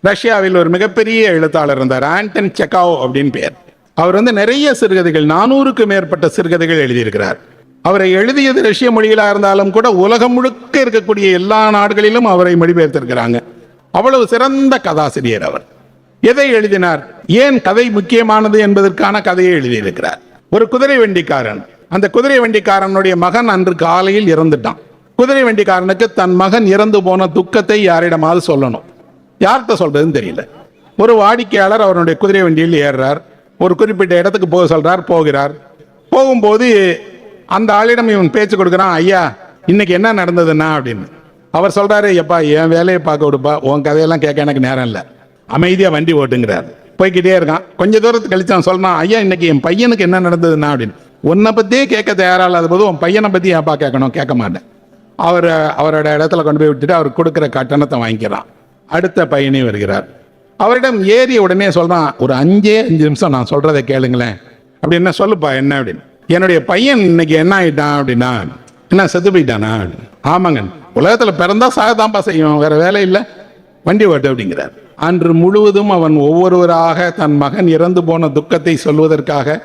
ரஷ்யாவில் ஒரு மிகப்பெரிய எழுத்தாளர் இருந்தார், ஆண்டன் செக்காவ் அப்படின்னு பேர். அவர் நிறைய சிறுகதைகள், 400க்கு மேற்பட்ட சிறுகதைகள் எழுதியிருக்கிறார். அவரை எழுதியது ரஷ்ய மொழிகளாக இருந்தாலும் கூட உலகம் முழுக்க இருக்கக்கூடிய எல்லா நாடுகளிலும் அவரை மொழிபெயர்த்திருக்கிறாங்க. அவ்வளவு சிறந்த கதாசிரியர் அவர். எதை எழுதினார், ஏன் கதை முக்கியமானது என்பதற்கான கதையை எழுதியிருக்கிறார். ஒரு குதிரை வண்டிக்காரன், அந்த குதிரை வண்டிக்காரனுடைய மகன் அன்று காலையில் இறந்துட்டான். குதிரை வண்டிக்காரனுக்கு தன் மகன் இறந்து போன துக்கத்தை யாரிடமாவது சொல்லணும். யார்கிட்ட சொல்றதுன்னு தெரியல. ஒரு வாடிக்கையாளர் அவருடைய குதிரை வண்டியில் ஏறுறார். ஒரு குறிப்பிட்ட இடத்துக்கு போக சொல்றார். போகிறார். போகும்போது அந்த ஆளிடம் இவன் பேச்சு கொடுக்குறான், ஐயா இன்னைக்கு என்ன நடந்ததுன்னா அப்படின்னு. அவர் சொல்றாரு, எப்பா என் வேலையை பார்க்க விடுப்பா, உன் கதையெல்லாம் கேட்க எனக்கு நேரம் இல்லை, அமைதியா வண்டி ஓட்டுங்கிறார். போய்கிட்டே இருக்கான். கொஞ்ச தூரத்துக்கு கழிச்சு அவன் சொல்றான், ஐயா இன்னைக்கு என் பையனுக்கு என்ன நடந்ததுன்னா அப்படின்னு. உன்னை பத்தியே கேட்க தயாராக போது உன் பையனை பத்தி ஏப்பா கேட்கணும், கேட்க மாட்டேன். அவரோட இடத்துல கொண்டு போய் விட்டுட்டு அவர் கொடுக்குற கட்டணத்தை வாங்கிக்கிறான். அடுத்த பயணி வருகிறார். அவரிடம் ஏறிய உடனே சொல்றான், ஒரு 5 நிமிஷம் நான் சொல்றதை கேளுங்களேன் அப்படின்னா. சொல்லுப்பா என்ன அப்படின்னு. என்னுடைய பையன் இன்னைக்கு என்ன ஆயிட்டான் அப்படின்னா. என்ன செத்து போயிட்டானா? ஆமாங்க, உலகத்துல பிறந்தா சாகத்தான்ப்பா செய்யும், வேற வேலை இல்லை, வண்டி ஓட்டு அப்படிங்கிறார். அன்று முழுவதும் அவன் ஒவ்வொருவராக தன் மகன் இறந்து போன துக்கத்தை சொல்வதற்காக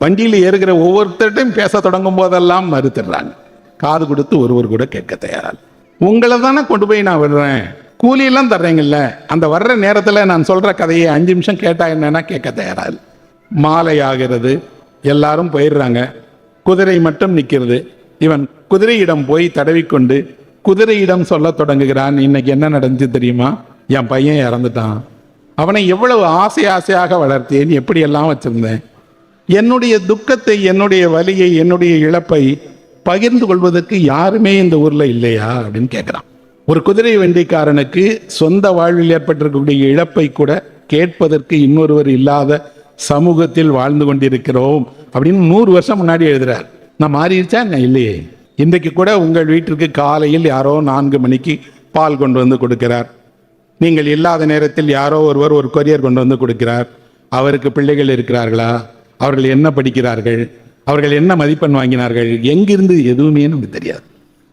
வண்டியில் ஏறுகிற ஒவ்வொருத்தரையும் பேச தொடங்கும் போதெல்லாம் மறுத்துடுறாங்க. காது கொடுத்து ஒருவர் கூட கேட்க தயாரால். உங்களை தானே கொண்டு போய் நான் விடுறேன், கூலியெல்லாம் தர்றீங்கல்ல, அந்த வர்ற நேரத்தில் நான் சொல்ற கதையை 5 நிமிஷம் கேட்டா என்னன்னா கேட்க தயாரால். மாலை ஆகிறது, எல்லாரும் போயிடுறாங்க. குதிரை மட்டும் நிற்கிறது. இவன் குதிரையிடம் போய் தடவிக்கொண்டு குதிரையிடம் சொல்ல தொடங்குகிறான், இன்னைக்கு என்ன நடந்துச்சு தெரியுமா, என் பையன் இறந்துட்டான், அவனை எவ்வளவு ஆசையாக வளர்த்தேன், எப்படியெல்லாம் வச்சிருந்தேன், என்னுடைய துக்கத்தை, என்னுடைய வலியை, என்னுடைய இழப்பை பகிர்ந்து கொள்வதற்கு யாருமே இந்த ஊர்ல இல்லையா அப்படின்னு கேட்கிறான். ஒரு குதிரை வண்டிக்காரனுக்கு சொந்த வாழ்வில் ஏற்பட்டிருக்கக்கூடிய இழப்பை கூட கேட்பதற்கு இன்னொருவர் இல்லாத சமூகத்தில் வாழ்ந்து கொண்டிருக்கிறோம் அப்படின்னு 100 வருஷம் முன்னாடி எழுதுறார். நான் மாறிடுச்சா என்ன? இல்லையே. இன்றைக்கு கூட உங்கள் வீட்டிற்கு காலையில் யாரோ 4 மணிக்கு பால் கொண்டு வந்து கொடுக்கிறார். நீங்கள் இல்லாத நேரத்தில் யாரோ ஒருவர் ஒரு கொரியர் கொண்டு வந்து கொடுக்கிறார். அவருக்கு பிள்ளைகள் இருக்கிறார்களா, அவர்கள் என்ன படிக்கிறார்கள், அவர்கள் என்ன மதிப்பெண் வாங்கினார்கள், எங்கிருந்து, எதுவுமே நமக்கு தெரியாது.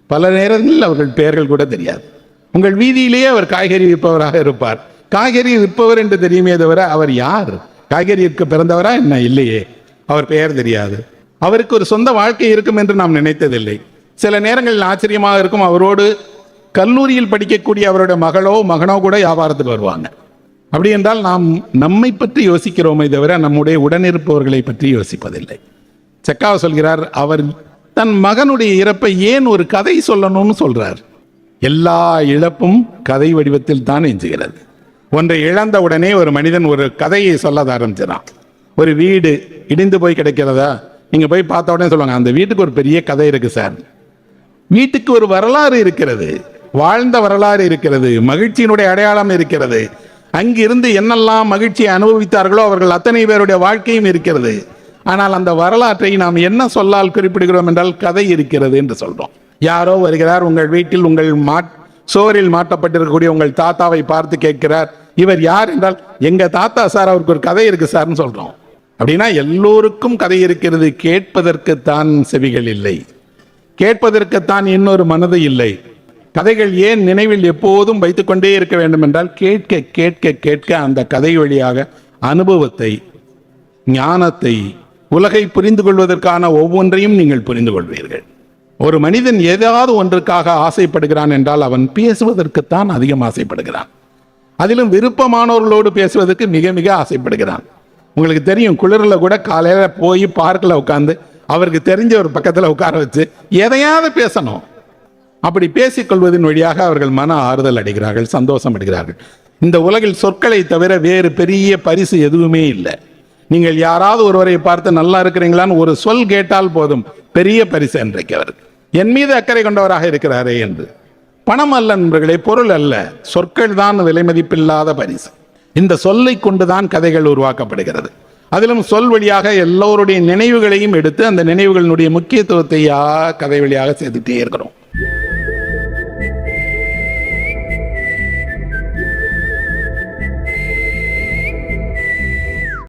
பல நேரங்களில் அவர்கள் பெயர்கள் கூட தெரியாது. உங்கள் வீதியிலேயே அவர் காய்கறி விற்பவராக இருப்பார். காய்கறி விற்பவர் என்று தெரியுமே தவிர அவர் யார், காய்கறிக்கு பிறந்தவரா என்ன? இல்லையே. அவர் பெயர் தெரியாது. அவருக்கு ஒரு சொந்த வாழ்க்கை இருக்கும் என்று நாம் நினைத்ததில்லை. சில நேரங்களில் ஆச்சரியமாக இருக்கும், அவரோடு கல்லூரியில் படிக்கக்கூடிய அவருடைய மகளோ மகனோ கூட வியாபாரத்துக்கு வருவாங்க. அப்படி என்றால் நாம் நம்மை பற்றி யோசிக்கிறோமே தவிர நம்முடைய உடனிருப்பவர்களை பற்றி யோசிப்பதில்லை. செக்காவ் சொல்கிறார், அவர் தன் மகனுடைய இறப்பை ஏன் ஒரு கதை சொல்லணும்னு சொல்றார். எல்லா இழப்பும் கதை வடிவத்தில் தான் எஞ்சுகிறது. ஒன்றை இழந்த உடனே ஒரு மனிதன் ஒரு கதையை சொல்ல ஆரம்பிச்சிடான். ஒரு வீடு இடிந்து போய் கிடைக்கிறதா, நீங்க போய் பார்த்த உடனே சொல்லுவாங்க, அந்த வீட்டுக்கு ஒரு பெரிய கதை இருக்கு சார். வீட்டுக்கு ஒரு வரலாறு இருக்கிறது, வாழ்ந்த வரலாறு இருக்கிறது, மகிழ்ச்சியினுடைய அடையாளம் இருக்கிறது. அங்கிருந்து என்னெல்லாம் மகிழ்ச்சியை அனுபவித்தார்களோ அவர்கள் அத்தனை பேருடைய வாழ்க்கையும் இருக்கிறது. ஆனால் அந்த வரலாற்றை நாம் என்ன சொல்லால் குறிப்பிடுகிறோம் என்றால் கதை இருக்கிறது என்று சொல்றோம். யாரோ வருகிறார் உங்கள் வீட்டில், உங்கள் சோரில் மாட்டப்பட்டிருக்கக்கூடிய உங்கள் தாத்தாவை பார்த்து கேட்கிறார், இவர் யார் என்றால் எங்க தாத்தா சார், அவருக்கு ஒரு கதை இருக்கு சார்னு சொல்றோம். அப்படின்னா எல்லோருக்கும் கதை இருக்கிறது. கேட்பதற்குத்தான் செவிகள் இல்லை, கேட்பதற்குத்தான் இன்னொரு மனது இல்லை. கதைகள் ஏன் நினைவில் எப்போதும் வைத்துக்கொண்டே இருக்க வேண்டும் என்றால் கேட்க கேட்க கேட்க அந்த கதை வழியாக அனுபவத்தை, ஞானத்தை, உலகை புரிந்து கொள்வதற்கான ஒவ்வொன்றையும் நீங்கள் புரிந்து கொள்வீர்கள். ஒரு மனிதன் ஏதாவது ஒன்றுக்காக ஆசைப்படுகிறான் என்றால் அவன் பேசுவதற்குத்தான் அதிகம் ஆசைப்படுகிறான். அதிலும் விருப்பமானவர்களோடு பேசுவதற்கு மிக மிக ஆசைப்படுகிறான். உங்களுக்கு தெரியும், குளிரில் கூட காலையில போய் பார்க்கில் உட்காந்து அவருக்கு தெரிஞ்ச ஒரு பக்கத்தில் உட்கார வச்சு எதையாவது பேசணும். அப்படி பேசிக்கொள்வதன் வழியாக அவர்கள் மன ஆறுதல் அடைகிறார்கள், சந்தோஷம் அடைகிறார்கள். இந்த உலகில் சொற்களை தவிர வேறு பெரிய பரிசு எதுவுமே இல்லை. நீங்கள் யாராவது ஒருவரை பார்த்து நல்லா இருக்கிறீங்களான்னு ஒரு சொல் கேட்டால் போதும், பெரிய பரிசு இன்றைக்கு அவருக்கு. என் மீது அக்கறை கொண்டவராக இருக்கிறாரே என்று. பணம் அல்ல நண்பர்களே, பொருள் அல்ல, சொற்கள் தான் விலை மதிப்பில்லாத பரிசு. இந்த சொல்லை கொண்டுதான் கதைகள் உருவாக்கப்படுகிறது. அதிலும் சொல் வழியாக எல்லோருடைய நினைவுகளையும் எடுத்து அந்த நினைவுகளினுடைய முக்கியத்துவத்தை கதை வழியாக சேர்த்துட்டே இருக்கிறோம்.